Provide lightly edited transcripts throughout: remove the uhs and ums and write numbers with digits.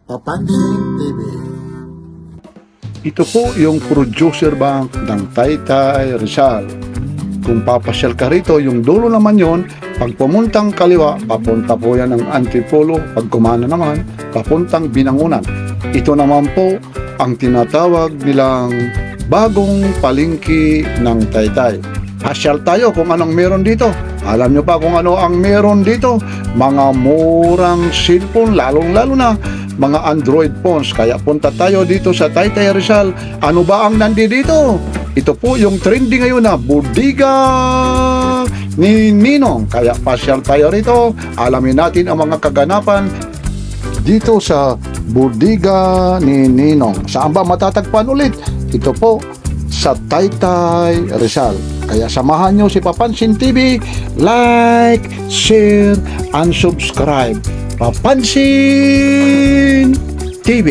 Papansin TV. Ito po yung producer bank ng Taytay Rizal. Kung papasyal ka rito, yung dulo naman yon, pag pumuntang kaliwa, papunta po yan ng Antipolo. Pag kumana naman, papuntang Binangunan. Ito naman po ang tinatawag nilang bagong palengke ng Taytay. Pasyal tayo kung anong meron dito. Alam nyo pa kung ano ang meron dito? Mga murang cellphone, lalong-lalo na mga Android phones. Kaya punta tayo dito sa Taytay Rizal. Ano ba ang nandito? Ito po yung trending ngayon na bodega ni Ninong. Kaya pasyal tayo rito. Alamin natin ang mga kaganapan dito sa bodega ni Ninong. Saan ba matatagpuan ulit? Ito po sa Taytay Rizal. Kaya samahan nyo si Papansin TV, like, share, and subscribe. Papansin TV.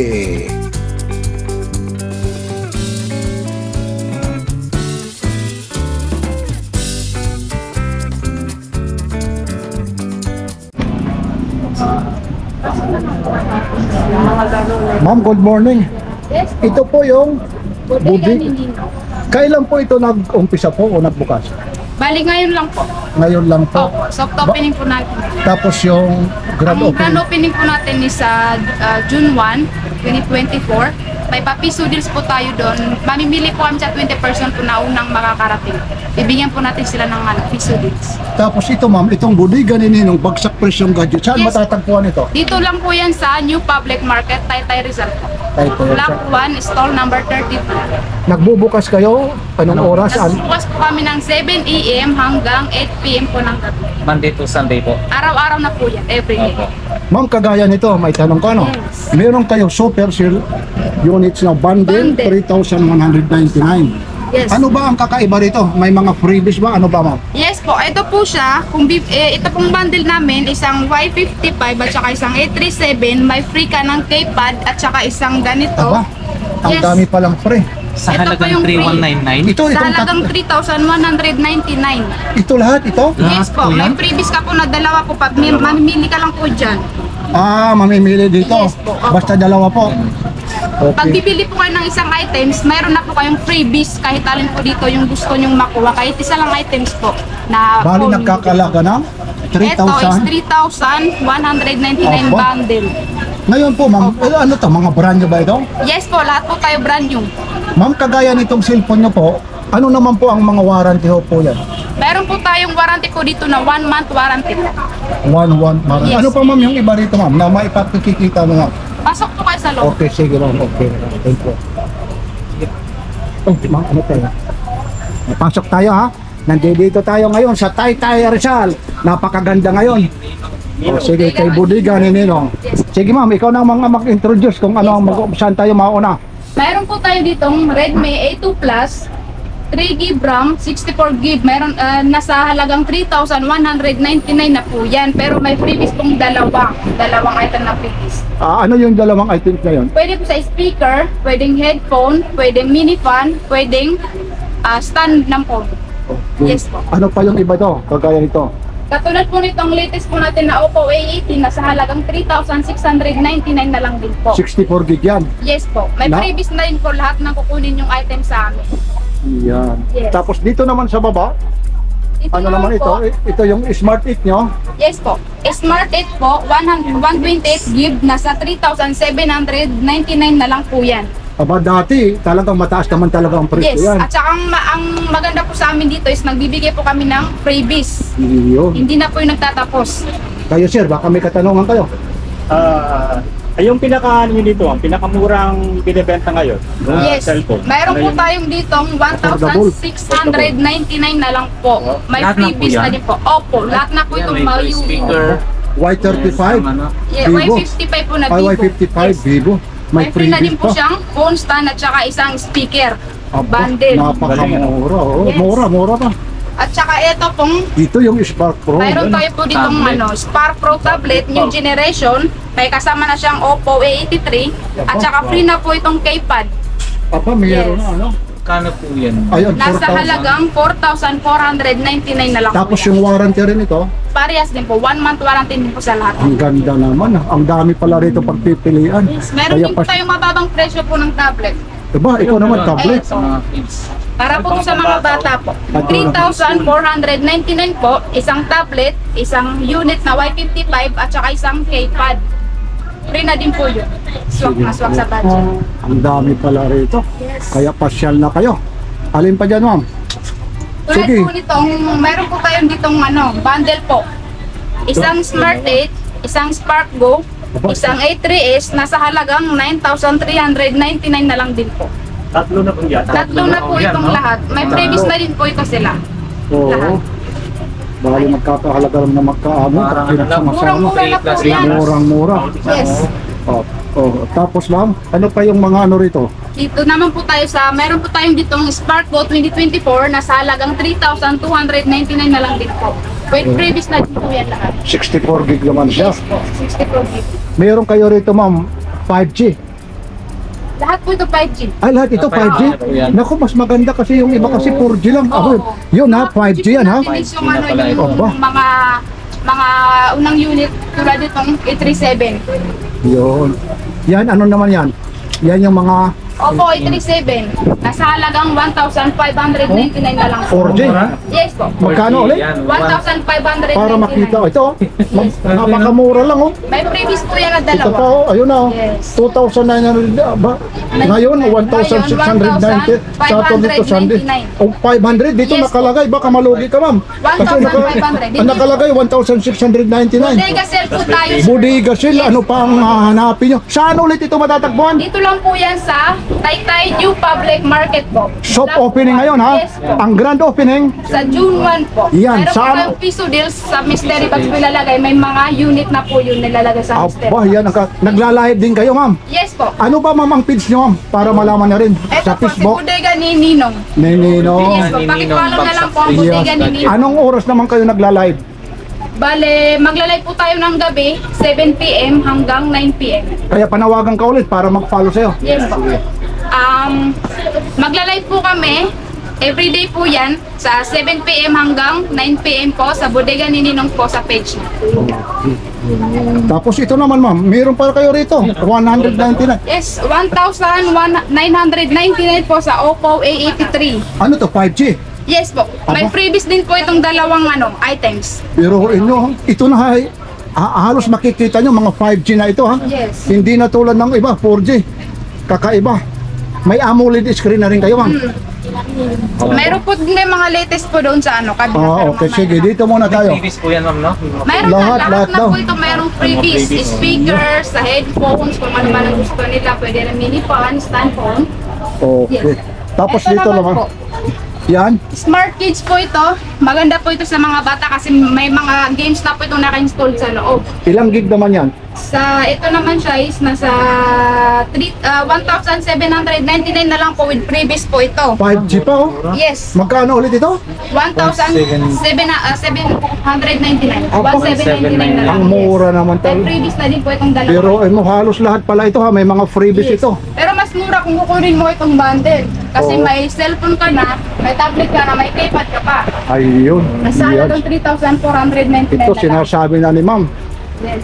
Ma'am, good morning. Yes po. Ito po yung Bodega Budi- ni Nino. Kailan po ito nag-umpisa po o nagbukas? Bali ngayon lang po. Ngayon lang po. Opo, soft opening po natin. Tapos yung grand Ang grand opening. opening po natin is sa June 1, 2024. May papiso deals po tayo doon. Mamimili po kami sa 20% po na unang makakarating. Bibigyan po natin sila ng piso deals. Tapos ito ma'am, itong bodega ni Ninong, bagsak presyong gadget. Saan Yes. matatagpuan ito? Dito lang po yan sa New Public Market, Taytay Rizal po. Taytay Block Rizal. 1, stall number 32. Nagbubukas kayo? Anong oras? Bukas po kami ng 7 a.m. hanggang 8 p.m. po ng gabi. Monday to Sunday po. Araw-araw na po yan, every day. Opo. Ma'am, kagaya nito, may tanong ko ano? Yes. Meron kayong super sale units na bundle, Bundle. 3,199. Yes. Ano ba ang kakaiba rito? May mga freebies ba? Ano ba ma'am? Yes po, ito po siya. Ito pong bundle namin, isang Y55 at saka isang A37. May free ka ng K-pad at saka isang ganito. Aba, ang Yes. dami palang free. Sa Ito po halagang yung free. 3199. Ito, Sa itong halagang 3,199. ito lahat, ito? Yes po, po may yan? freebies ka po na dalawa po. Pag mamimili ka lang po dyan. Ah, mamimili dito. Yes po, opo. Basta dalawa po. Pag Okay. bibili po kayo ng isang items, mayroon na po kayong freebies kahit alin po dito yung gusto nyong makuha. Kahit isa lang items po. Na Bali phone. nagkakalaga ng Ito is 3,000. 3,199 Opo. bundle. Ngayon po ma'am, ano to, mga brand nyo ba ito? Yes po, lahat po tayo brand new. Ma'am, kagaya nitong cellphone nyo po, ano naman po ang mga warranty ho po yan? Meron po tayong warranty po dito na 1 month warranty po. 1 warranty. Yes. Ano pa ma'am yung iba rito ma'am, na maipakikita mo nga? Pasok po kayo sa loob. Okay, sige ma'am, okay. Thank you. Oh, ma'am, ano tayo? Pasok tayo ha. Nandito tayo ngayon sa Taytay Rizal. Napakaganda ngayon. Oh, sige, kay bodega ni Ninong. Yes. Sige ma'am, ikaw na mga mag-introduce kung ano ang saan tayo mauna. Meron po tayo ditong Redmi A2 Plus, 3GB RAM, 64GB. Meron nasa halagang 3,199 na po yan. Pero may freebies pong dalawang item na freebies. Ano yung dalawang items na yun? Pwede po sa speaker, pwedeng headphone, pwedeng mini fan, pwedeng stand ng phone. Yes po. Ano pa yung iba to? Kagaya nito. Katulad po nitong latest po natin na Oppo A18 na sa halagang 3,699 na lang din po. 64 gig yan. Yes po. May Na? freebies na rin po lahat ng kukunin yung item sa amin. Yan. Yes. Tapos dito naman sa baba, ano naman ito? po, Ito yung Smart 8 nyo. Yes po. Smart 8 po, 128GB nasa 3,799 na lang po yan. Aba dati, talagang mataas naman talaga ang presyo Yes. yan. At saka ang maganda po sa amin dito is nagbibigay po kami ng freebies. Yun. Hindi na po yung nagtatapos. Kayo sir, baka may katanungan kayo. Yung pinaka ano nyo dito, ang pinakamurang binibenta ngayon, yung Yes. cellphone. Mayroon Ano po yun? tayong ditong 1,699 na lang po. May Lahat na po freebies na yan? din po. Opo, lahat na po itong May speaker. Y35, Yeah, Vivo. Y55 po na ay Vivo. Y55, Yes. Vivo. May free na din freebies po pa. siyang phone stand at saka isang speaker. Aba, Bundle. napakamura. Oh. Yes. Mura pa. At saka ito pong Dito yung Spark Pro. mayroon tayo po ditong Tablet. Spark Pro tablet, new generation. May kasama na siyang Oppo A83 at saka free na po itong K-pad. Aba, mayroon Yes. na ano. Kano po yan? Ayun, Nasa 4,000. halagang 4,499 na lang po Tapos yan. yung warranty rin ito, Parehas din po, 1 month warranty din po sa lahat. ang ganda naman. Ang dami pala rito pagpipilian. Meron Kaya din po tayong mababang presyo po ng tablet. Diba, ikaw naman tablet. Sa mga kids. Para po sa mga bata po. 3,499 po, isang tablet, isang unit na Y55 at saka isang K-pad. Free na din po yun. Swak na swak sa budget. Ang dami pala rito. Yes. Kaya pasyal na kayo. Alin pa dyan, ma'am? Tulad Sige. po nitong, meron po tayong ditong bundle po. Isang Smart 8, isang Spark Go, isang A3s, nasa halagang 9,399 na lang din po. Tatlo na po yan. Tatlo na po yan, itong no? lahat. May previous na din po ito sila. Oo. Lahat. Bali magkakahalaga lang na magkaamo. Parang Pinagsama-sama. Murang-mura na po yan. Murang-mura. Yes. Tapos ma'am, ano pa yung mga ano rito? Dito naman po tayo sa, meron po tayong ditong Spark Go 2024 na sa halagang 3,299 na lang din po. With previous na din po yan lahat. 64 gig naman siya. Yes po, 64 gig. Meron kayo rito ma'am, 5G. Lahat po ito 5G. Ay, lahat ito 5G. yan. Naku, mas maganda kasi yung iba kasi 4G lang. Oo. Yun ha, 5G yan ha. Mabilis yung, 5G na pala ito. yung mga unang unit tulad itong A37. Yun. Yan, ano naman yan? Yan yung mga Opo, A37. Nasa halagang 1,599 na lang po. 4G. Yes po. Magkano ulit? Yan, 1,599. Para makita. Ito, napakamura lang oh. May previous po yan na Ito pa dalawa. oh, ayun na oh. Yes. 2,900 ba? Ngayon, 1,690. Saturday to Sunday. Oh, 500 dito Yes, nakalagay. Baka malugi ka ma'am. 1,500. Ang nakalagay, 1,699. Bodega sale po tayo. Bodega sila, ano pa ang hahanapin nyo? Saan ulit ito matatagpuan? Dito lang po yan sa Taytay New Public Market po. Shop Lang po opening kami. ngayon ha? Yes po. Ang grand opening. Sa June 1 po. Yan, Meron po saan? tayong piso deals sa mystery box nilalagay. May mga unit na po yun nilalagay sa mystery Aba, box. yan. Nagla-live din kayo ma'am. Yes po. Ano ba ma'am ang page nyo ma'am? Para malaman na rin Ito sa po si Facebook. Bodega ni Ninong. Ninino. Yes po. Ninong Pakipollow na lang po ang Yes. Bodega ni Ninong. Anong oras naman kayo nagla-live? Bale, maglalay po tayo ng gabi, 7 p.m. hanggang 9 p.m. Kaya panawagan ka ulit para mag-follow sa'yo. Yes po. Magla-live po kami. Everyday po yan sa 7 p.m. hanggang 9 p.m. po sa Bodega ni Ninong po sa page niya. Tapos ito naman ma'am, meron para kayo rito. 199. Yes, 1,999 po sa Oppo A83. Ano to, 5G? Yes po. May Aba. freebies din po itong dalawang items. Pero inyo, ito na ay halos makikita nyo mga 5G na ito ha. Yes. Hindi na tulad ng iba, 4G. Kakaiba. May AMOLED screen na rin kayo ma'am. Mayroon po din yung mga latest po doon sa kabila. Pero Okay, mamaya sige, na. dito muna tayo. Previous po yan, ma'am, no? Mayroon Lahat, na, lahat lahat na daw. po ito. Mayroong freebies, freebies. speakers, sa headphones, kung ano man ang gusto nila. Pwede rin mini fan, stand phone. Okay. Yes. Tapos Ito dito naman naman. po. Yan. Smart Kids po ito. Maganda po ito sa mga bata kasi may mga games na po itong naka-install sa loob. Ilang gig naman yan? Sa ito naman siya is nasa 1,799 na lang po with previous po ito. 5G pa oh. Yes. Magkano ulit ito? 1,799. Apa, 1,799 na lang. Ang mura naman May talaga. previous na din po itong dalawa. Pero mo halos lahat pala ito ha, may mga freebies Yes. ito. Pero mas mura kung kukunin mo itong bundle. Kasi Oo. may cellphone ka na, may tablet ka na, may keypad ka pa. Ayun. Nasa Yan. halagang 3,499 Ito na lang. sinasabi na ni ma'am, Yes.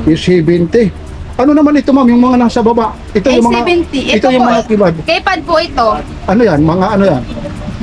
is 70. Ano naman ito ma'am, yung mga nasa baba? Ito yung mga A70. ito yung po, mga keypad. Keypad po ito. Ano yan? Mga ano yan?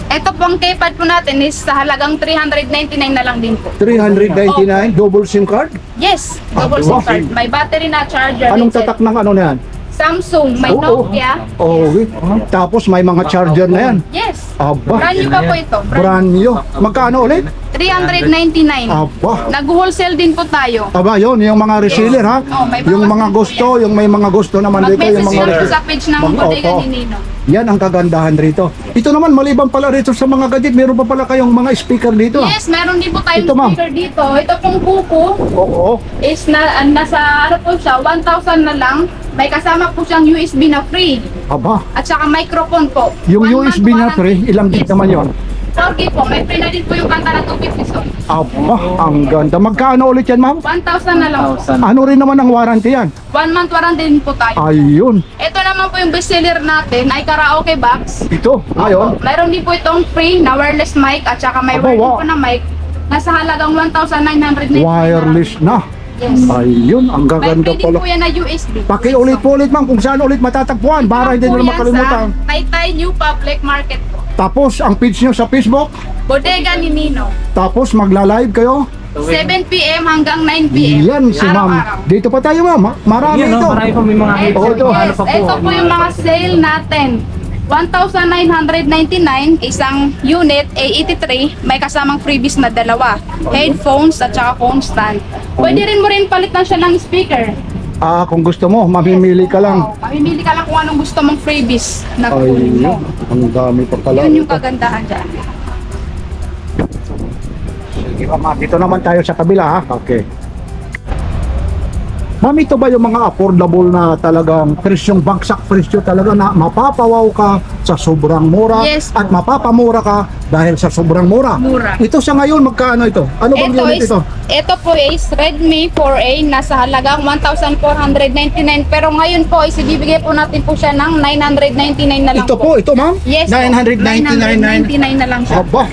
Ito po ang keypad po natin is sa halagang 399 na lang din po. 399 double SIM card? Yes, double Aba. SIM card. May battery na charger. Anong headset. tatak ng ano na yan? Samsung, may Oo. Nokia. Okay. Tapos may mga charger na yan. Yes. Aba. Brand new pa po ito. Brand new. Magkano ulit? 399. Aba. Nag-wholesale din po tayo. Aba yun, yung mga reseller ha. Oh, may Yung bawas mga din gusto, yung may mga gusto naman dito, yung Mag-message mga lang po reseller. sa page ng Mag- Bodega opo. ni Nino. Yan ang kagandahan rito. Ito naman, maliban pala rito sa mga gadget, meron pa pala kayong mga speaker dito. Yes, meron din po tayong Ito, ma'am. speaker dito. Ito pong buko Oo. is nasa ano po siya, 1,000 na lang. May kasama po siyang USB na free. Aba. At saka microphone po. Yung 1 month USB na warranty. free, ilang gig Yes. naman yon? 4G po, may free na din po yung kanta na 250 so. Aba, ang ganda. Magkano ulit yan, ma'am? 1,000 na lang po. 1,000. Ano rin naman ang warranty yan? 1 month warranty din po tayo. Ayun. Ito naman po yung bestseller natin ay karaoke box. Ito, ngayon. Mayroon din po itong free na wireless mic at saka may Aba, wireless wow. po na mic. Nasa halagang 1,999. Wireless na. Yes. Ayun, ang May gaganda free din pala. po yan na USB. Pakiulit po ulit, ma'am, kung saan ulit matatagpuan para hindi nyo na makalimutan. Sa Taytay New Public Market po. Tapos, ang page nyo sa Facebook. Bodega ni Nino. Tapos, magla-live kayo. 7 p.m. hanggang 9 p.m. Yan si ma'am. Araw-araw. Dito pa tayo, ma'am. Marami Yan, ito. no? Marami pa may mga Ito, ito. Ano pa po? ito po yung mga sale natin. 1,999 isang unit, A83, may kasamang freebies na dalawa. Headphones at saka phone stand. Pwede rin mo rin palitan siya ng speaker. Kung gusto mo, mamimili ka lang. Oo, mamimili ka lang kung anong gusto mong freebies na kukunin mo. Ayun, ang dami pa pala. Yun yung kagandahan dyan. Sige, ma'am. Dito naman tayo sa kabila, ha? Okay. Ma'am, ito ba yung mga affordable na talagang presyong bagsak presyo talaga na mapapawaw ka sa sobrang mura Yes. at mapapamura ka dahil sa sobrang mura? Mura. Ito sa ngayon, magkano ito? Ano bang unit ito? Ito po is Redmi 4A, nasa halagang 1,499. Pero ngayon po is ibibigay po natin po siya ng 999 na lang Ito po, ito ma'am? Yes, 999. 999 na lang siya. Aba,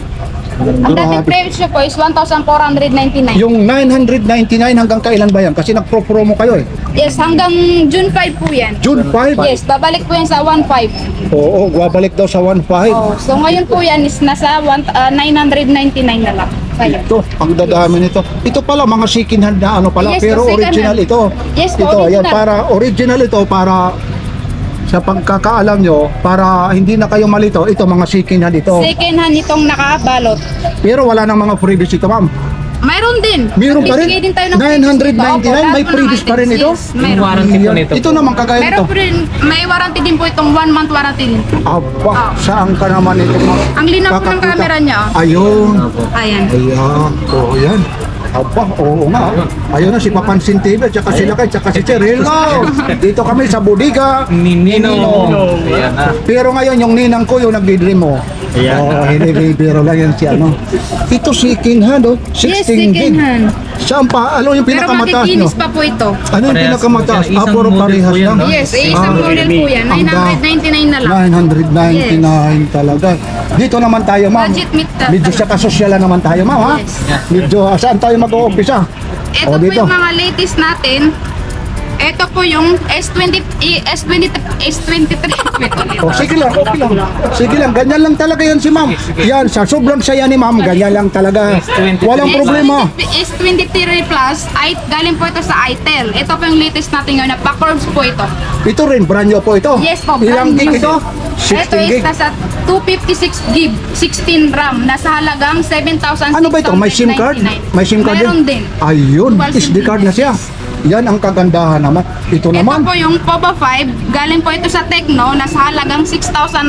Ang dating presyo po is 1,499. yung 999 hanggang kailan ba yan? Kasi nagpro-promo kayo eh. Yes, hanggang June 5 po yan. June 5? Yes, babalik po yan sa 1,500. Oo, babalik daw sa 1.5. Oh, so ngayon po yan is nasa 999 na lang. Kaya. Ito, ang dadami nito. Ito pala, mga second hand na ano pala, Yes, pero second original hand. ito. Yes po, ito, ayan, original. para original ito, para sa pagkakaalam nyo, para hindi na kayo malito, ito mga second hand ito. Second hand itong nakabalot. Pero wala nang mga freebies ito, ma'am. Mayroon din. Meron pa rin? Nagbibigay din tayo ng 999, may freebies pa rin ito? Yes, Yung mayroon. warranty po Ayan. nito. Ito naman kagaya Meron nito. po rin, may warranty din po itong 1 month warranty din. Aba, saan ka naman ito, ma'am? Ang linaw po ng Kakakita. camera niya. Oh. Ayun. Ayan. Ayan. Oo, yan. Aba, oo nga. Ayun na si Papansin TV, tsaka si Lakay, tsaka si Cher. Hello! Dito kami sa bodega. Ninino. Ninino. Ayan na. Pero ngayon, yung ninang ko, yung nagdi-dream mo. Ayan. Oo, hindi biro lang yan si ano. Ito second hand, oh. 16 Yes, gig. second hand. Saan pa? Ano yung Pero pinakamataas nyo? makikinis pa po ito. Ano yung Parehas pinakamataas? po yan. Isang Puro model parehas po yan, lang. no? Yes, isang Ah, model po yan. ang 999 na lang. 999 talaga. Dito naman tayo, ma'am. Budget meet na. Medyo sa kasosyalan naman tayo, ma'am, ha? Yes. Medyo, saan tayo mag-uumpisa? Ito O, po dito. yung mga latest natin. Ito po yung S23. O, sige lang, okay lang. Sige lang, ganyan lang talaga yan si ma'am. Yan, sa sobrang saya ni ma'am, ganyan lang talaga. Walang problema. S23 Plus, galing po ito sa ITEL. Ito po yung latest natin ngayon na backwards po ito. Ito rin, brand new po ito. Yes po, Ilang brand gig new. ito? Ito 16 is gig. nasa 256 gig, 16 RAM, nasa halagang 7,699. Ano ba ito? May SIM card? May SIM card Meron din. Ayun, Dual SIM SD card na siya. Yan ang kagandahan naman. Ito Ito naman. po yung POVA 5, galing po ito sa Tecno, nasa halagang 6,999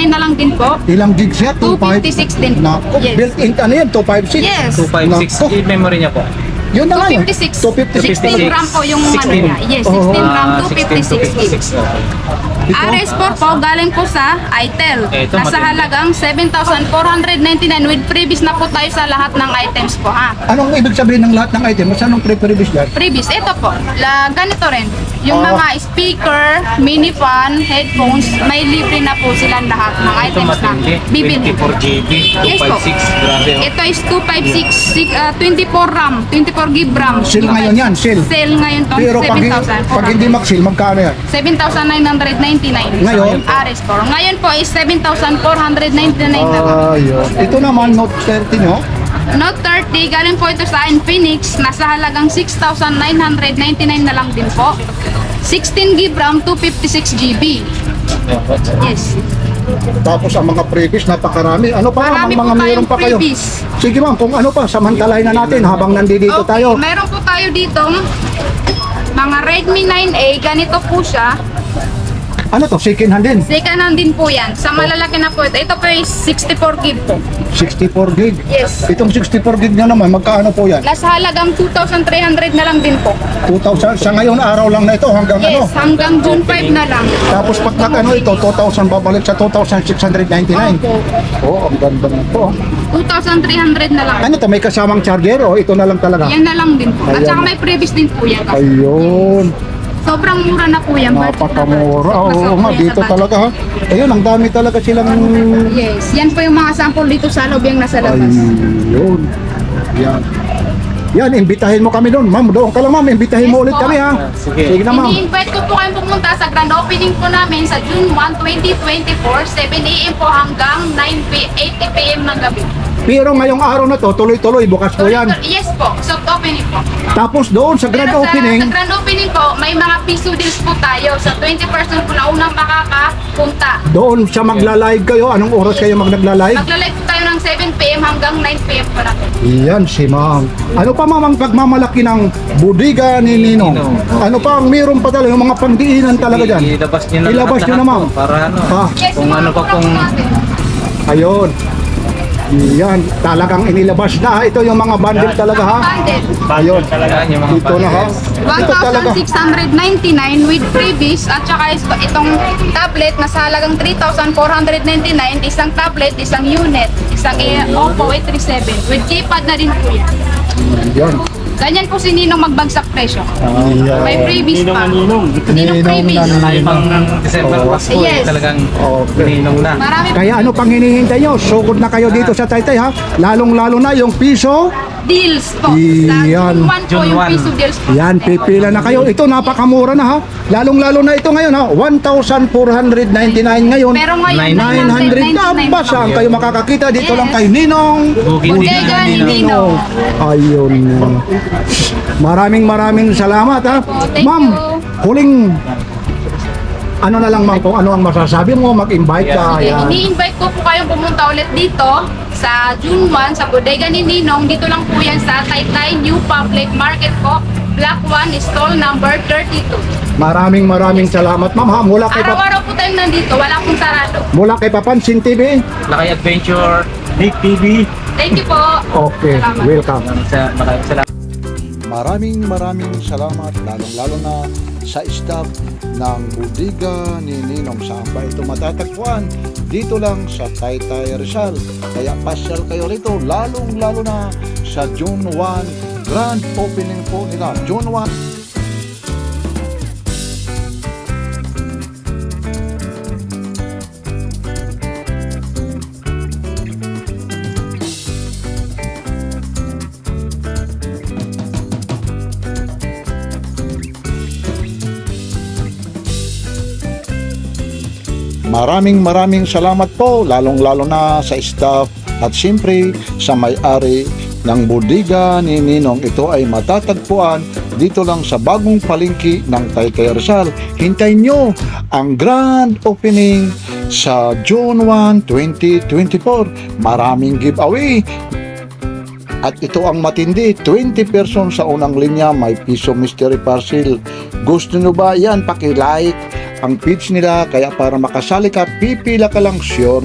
na lang din po. Ilang gig siya? 256 din. Nako, Yes. built-in ano yan? 256? Yes. 256. Nako. Yung memory niya po. Yun na nga yun. 256. 256. 16 RAM po yung ano 16. niya. Yes, 16 Oh. RAM, 256 gig. Ito? RS4 po, galing po sa ITEL. Ito, Nasa matindi. halagang 7,499 with freebies na po tayo sa lahat ng items po ha. Anong ibig sabihin ng lahat ng item? Saan ang pre-previous yan? Freebies, ito po. Ganito rin. Yung Ah. mga speaker, mini fan, headphones, may libre na po silang lahat ng Ito items na matindi. bibili. 24 GB. Yes po. 256. Grabe. Oh. Ito is 256, 24 RAM, 24 GB RAM. Sale ngayon yan, sale. Sale ngayon to, Pero pag 7,000. hindi mag-sale, magkano yan? 7,999. Ngayon? RS4. Ngayon po is 7,499 na lang. Ayun. Ito naman, Note 30 no? Note 30, galing po ito sa Infinix, nasa halagang 6,999 na lang din po. 16 GB RAM, 256 GB. Yes. Tapos ang mga previous, napakarami. Ano pa? Marami Ang mga po meron tayong pa kayo? freebies. Sige ma'am, kung ano pa, samantalahin na natin habang nandito Okay, tayo. meron po tayo dito mga Redmi 9A, ganito po siya. Ano to? Second hand din? Second hand din po yan. Sa malalaki na po ito. Ito po is 64 gig po. 64 gig. Yes. Itong 64 gig na naman, magkano po yan? Last halagang 2,300 na lang din po. 2,000. Sa ngayon araw lang na ito hanggang ano? Yes, hanggang June 5 na lang. Tapos pag nag-ano ito, 2,000 babalik sa 2,699. Opo. Oh, ang ganda na po. 2,300 na lang. Ano to? May kasamang charger o ito na lang talaga? Yan na lang din po. At Ayan. saka may previous din po yan. Ayun. Sobrang mura na po yan. Napakamura. Oo nga, dito talaga ha. Ayun, ang dami talaga silang... Yes, yan po yung mga sample dito sa loob yung nasa labas. Ayun. Yan. Yan, imbitahin mo kami doon. Ma'am, doon ka lang ma'am. Imbitahin mo Yes ulit po. kami ha. Sige. Sige na ma'am. Ini-invite ko po kayong pumunta sa grand opening po namin sa June 1, 2024, 7 a.m. po hanggang 8 p.m. ng gabi. Pero ngayong araw na to, tuloy-tuloy. Bukas po yan. Yes po, soft opening po. Tapos doon sa grand Pero opening, Sa grand opening po, may mga piso deals po tayo. Sa 20% po na unang makakapunta. doon sa magla-live kayo. Anong oras kayo magla-live? Magla-live po tayo ng 7 p.m. hanggang 9 p.m. po na po. Yan si ma'am. Ano pa ma'am ang pagmamalaki ng bodega ni Ninong? Ninong. Ano pa ang meron pa talaga yung mga pangdiinan talaga dyan? Ilabas nyo na Ilabas nyo na ma'am. Para ano. Ha? Yes, Kung yung ano mga pa product kung- natin. Ayun. Yan, talagang inilabas na ha. Ito yung mga bundle talaga ha. Bundle. Ayun. Talaga. Yan, yung mga Ito na ha. Ito talaga. 1,699 with freebies at saka itong tablet na sa halagang 3,499, isang tablet, isang unit, isang Oppo A37 with keypad na din po yan. Yan. Ganyan po si Ninong magbagsak presyo. May Yan. freebies Ninong pa. na ninong. Ninong freebies. Tayo pang December Oo. Pasko, Yes. talagang Okay. ninong na. Marami Kaya ano pang hinihintay nyo? Sugod na kayo dito sa Taytay ha. Lalong-lalo na yung piso. deals po. Sa Yan. June 1 po June yung 1. piso deals po. Yan, pipila na kayo. Ito napakamura na ha. Lalong-lalo na ito ngayon ha. 1,499 ngayon. Pero ngayon, 900 na. 999 Ba, saan kayo makakakita? Dito Yes. lang kay Ninong. Bodega ni Ninong. Ayun. Maraming salamat ha. Thank Ma'am, you. huling ano na lang ma'am kung ano ang masasabi mo, mag-invite ka. Sige, Yan. ini-invite ko po kayong pumunta ulit dito sa June 1 sa bodega ni Ninong. Dito lang po yan sa Taytay New Public Market po. Block 1, stall number 32. Maraming salamat ma'am ha. Araw-araw po tayo nandito, wala pong sarado. Mula kay Papansin TV. Lakay Adventure. Nick TV. Thank you po. Okay, Salamat. welcome. Maraming salamat. Maraming salamat lalong-lalo na sa staff ng bodega ni Ninong. Saan ba ito matatagpuan? Dito lang sa Taytay Rizal. Kaya pasyal kayo rito lalong-lalo na sa June 1 grand opening po nila. June 1. Maraming salamat po lalong-lalo na sa staff at siyempre sa may-ari ng bodega ni Ninong. Ito ay matatagpuan dito lang sa bagong palengke ng Taytay Rizal. Hintayin nyo ang grand opening sa June 1, 2024. Maraming giveaway. At ito ang matindi, 20 person sa unang linya, may piso mystery parcel. Gusto nyo ba yan? Paki-like ang page nila, kaya para makasali ka, pipila ka lang, sure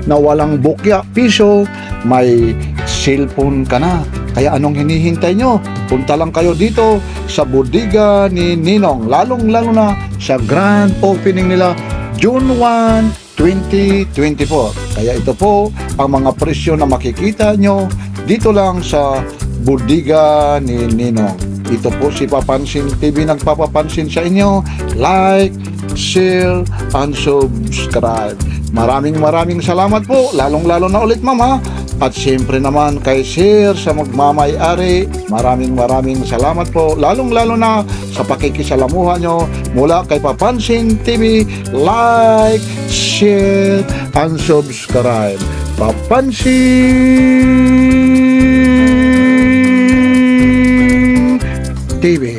na walang bukya, piso, may cellphone ka na. Kaya anong hinihintay nyo? Punta lang kayo dito sa bodega ni Ninong, lalong-lalo na sa grand opening nila, June 1, 2024. Kaya ito po ang mga presyo na makikita nyo dito lang sa bodega ni Ninong. Ito po si Papansin TV nagpapapansin sa inyo. Like, share, and subscribe. Maraming salamat po. Lalong-lalo na ulit mama. At siyempre naman kay Sir sa magmamay-ari. Maraming salamat po. Lalong-lalo na sa pakikisalamuha nyo mula kay Papansin TV. Like, share, and subscribe. Papansin TV.